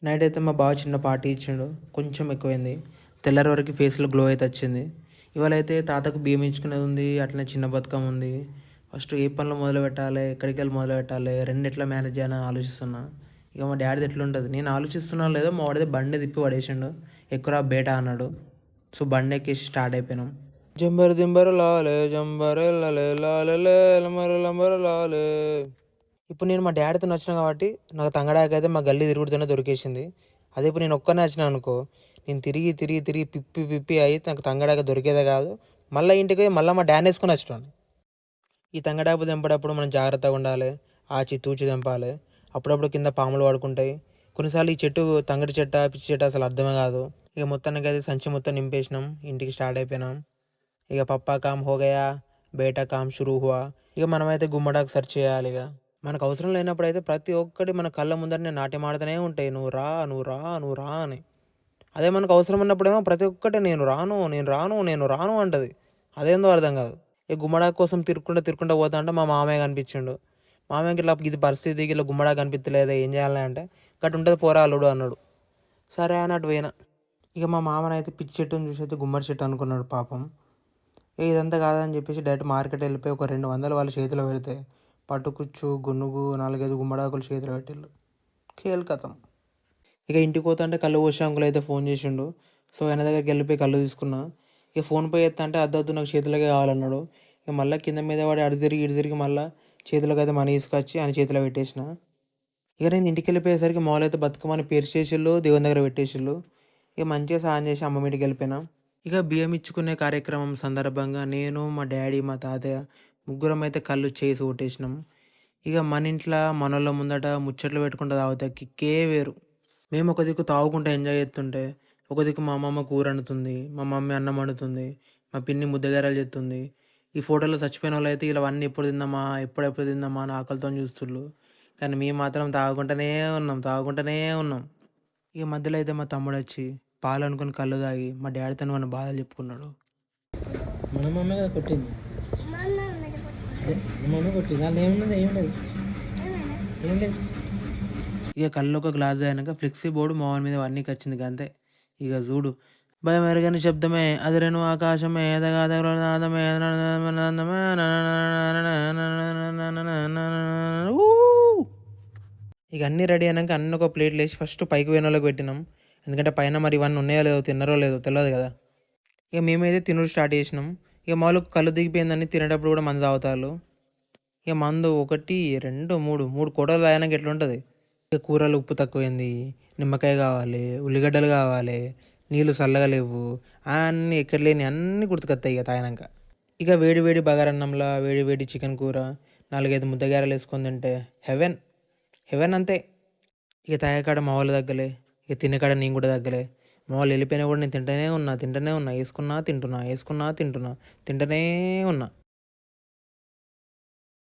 Night అయితే మా బావ చిన్న పార్టీ ఇచ్చిండు. కొంచెం ఎక్కువైంది. తెల్లారి వరకు ఫేస్‌లో గ్లో అయితే వచ్చింది. ఇవాళైతే తాతకు బియ్యం ఇచ్చుకునేది ఉంది. అట్లనే చిన్న బతుకమ్మ ఉంది. ఫస్ట్ ఏ పనులు మొదలుపెట్టాలి? ఎక్కడికెళ్ళి మొదలుపెట్టాలి? 2 ఎట్లా మేనేజ్ చేయాలని ఆలోచిస్తున్నా. ఇక మా డ్యాడీది ఎట్లుంటది, నేను ఆలోచిస్తున్నానో లేదో మా వాడిది బండి తిప్పి పడేసిండు. ఎక్కురా బేటా అన్నాడు. సో, బండెక్కేసి స్టార్ట్ అయిపోయినాం. జంబర్ జింబర్ లాలే జంబరెల్లలే లాలెలే లమర లంబర లాలే. ఇప్పుడు నేను మా డ్యాడీతోని వచ్చినా కాబట్టి నాకు తంగడాకైతే మా గల్లీ తిరుగుడుతోనే దొరికేసింది. అదే ఇప్పుడు నేను ఒక్కడినే వచ్చినా అనుకో, నేను తిరిగి, తిరిగి, తిరిగి పిప్పి, పిప్పి అయ్యి నాకు తంగడాక దొరికేదే కాదు. మళ్ళా ఇంటికి పోయి మళ్ళా మా డ్యాడ్‌ని ఏసుకొని వచ్చేటోన్ని. ఈ తంగడాపు తెంపేటప్పుడు మనం జాగ్రత్తగా ఉండాలి. ఆచి తూచి తెంపాలి. అప్పుడప్పుడు కింద పాములు పడుకుంటాయి. కొన్నిసార్లు ఈ చెట్టు తంగడి చెట్టా, పిచ్చి చెట్టా అసలు అర్థమే కాదు. ఇక మొత్తానికైతే సంచి మొత్తం నింపేసినాం. ఇంటికి స్టార్ట్ అయిపోయినాం. ఇక పప్పా కామ్ హో గయా, బేటా కామ్ షురూ హువా. ఇక మనమైతే గుమ్మడాకు సెర్చ్ చేయాలి ఇక. మనకు అవసరం లేనప్పుడైతే ప్రతి ఒక్కటి మన కళ్ళ ముందరనే నాట్యం ఆడుతూనే ఉంటాయి. "నువ్వు రా, నువ్వు రా, నువ్వు రా" అని. అదే మనకు అవసరం ఉన్నప్పుడేమో ప్రతి ఒక్కటి "నేను రాను, నేను రాను, నేను రాను" అంటది. అదేందో అర్థం కాదు. ఈ గుమ్మడాకు కోసం తిరుక్కుంటా, తిరుక్కుంటా పోతా ఉంటే మా మామయ్య కనిపించిండు. మామయ్యకి ఇట్లా ఇది పరిస్థితి ఇట్లా గుమ్మడాకు కనిపిత్తలేదే ఏం చేయాలి అంటే, "గట్టుంటది పోరా అల్లుడు" అన్నాడు. సరే అన్నట్టు పోయినా. ఇక మా మామనైతే పిచ్చి చెట్టుని చూసి అయితే గుమ్మడి చెట్టు అనుకున్నాడు పాపం. ఇదంతా కాదని చెప్పేసి డైరెక్ట్ మార్కెట్ వెళ్ళిపోయి ఒక 200 వాళ్ళ చేతిలో పెడితే పట్టుకుచ్చు, గునుగు, 4, 5 గుమ్మడాకులు చేతిలో పెట్టిండు. ఖేల్ ఖతం. ఇక ఇంటికి పోతుంటే కళ్ళు పోసే అంకుల్ అయితే ఫోన్ చేసిండు. సో, ఆయన దగ్గరికి వెళ్ళిపోయి కళ్ళు తీసుకున్నా. ఇక ఫోన్ పే చేస్తా అంటే అద్దొద్దు నాకు చేతిలోకే కావాలన్నాడు. ఇక మళ్ళీ కింద మీద పడి అటు తిరిగి ఇటు తిరిగి మళ్ళీ చేతిలోకి అయితే మనీ తీసుకొచ్చి ఆయన చేతిలో పెట్టేసిన. ఇక నేను ఇంటికి వెళ్ళిపోయేసరికి మాములు అయితే బతుకమ్మని పేర్చేసిళ్ళు, దేవుని దగ్గర పెట్టేసిళ్ళు. ఇక మంచిగా స్నానం చేసి అమ్మ మీటికి వెళ్ళిపోయినా. ఇక బియ్యం ఇచ్చుకునే కార్యక్రమం సందర్భంగా నేను, మా డ్యాడీ, మా తాతయ్య ముగ్గురం అయితే కళ్ళు చేసి కొట్టేసినాం. ఇక మన ఇంట్లో మనోళ్ళ ముందట ముచ్చట్లు పెట్టుకుంటూ తాగితే కిక్కే వేరు. మేము ఒక దిక్కు తాగుకుంటూ ఎంజాయ్ చేస్తుంటే, ఒక దిక్కు మా అమ్మమ్మ కూర వండుతుంది, మా మమ్మీ అన్నం వండుతుంది, మా పిన్ని ముద్దగారెలు చేస్తుంది. ఈ ఫోటోలో చచ్చిపోయిన వాళ్ళైతే ఇవన్నీ ఎప్పుడు తిందామా, ఎప్పుడెప్పుడు తిందామా అని ఆకలితోని చూస్తుళ్ళు. కానీ మేము మాత్రం తాగుకుంటూనే ఉన్నాం, తాగుకుంటూనే ఉన్నాం. ఇక మధ్యలో అయితే మా తమ్ముడొచ్చి పాలనుకొని కళ్ళు తాగి మా డ్యాడీతోని మన బాధలు చెప్పుకున్నాడు. మన మమ్మీ కదా కొట్టింది. అదే మన మమ్మీ కొట్టింది. దాంట్లో ఏమున్నది? ఏం లేదు, ఏం లేదు. ఇక కళ్ళు ఒక గ్లాస్ అయినాక ఫ్లెక్సీ బోర్డు మోహన్ మీద అన్నీకి వచ్చింది అంతే. ఇక చూడు, భయం ఎరగని శబ్దమే అదిరెను ఆకాశమే ఎదగాదమే. ఇక అన్నీ రెడీ అయినాక అన్నీ ఒక ప్లేట్లు వేసి ఫస్ట్ పైకి పోయిన వాళ్ళకి పెట్టినాం. ఎందుకంటే పైన మరి ఇవన్నీ ఉన్నాయో లేదో తిన్నారో లేదో తెలియదు కదా. ఇక మేమైతే తినుడు స్టార్ట్ చేసినాం. ఇక మామూలు కళ్ళు దిగిపోయిందని తినేటప్పుడు కూడా మందు తాగుతారు. ఇక మందు 1, 2, 3 కోటలు తాగినాక ఎట్లుంటుంది. ఇక కూరలు ఉప్పు తక్కువైంది, నిమ్మకాయ కావాలి, ఉల్లిగడ్డలు కావాలి, నీళ్ళు చల్లగా లేవు, అన్నీ ఎక్కడ లేని అన్నీ గుర్తుకొస్తాయి ఇక తాగినాక. ఇక వేడి వేడి బగారన్నంలో వేడి వేడి చికెన్ కూర, 4, 5 ముద్దగారెలు వేసుకొని తింటే హెవెన్, హెవెన్ అంతే. ఇక తాగేకాడ మా వాళ్ళు తగ్గలే, ఇక తినేకాడ నేను కూడా తగ్గలే. మా వాళ్ళు వెళ్ళిపోయినా కూడా నేను తింటూనే ఉన్నా, తింటూనే ఉన్నా, వేసుకున్నా తింటున్నా, వేసుకున్నా తింటున్నా, తింటూనే ఉన్నా.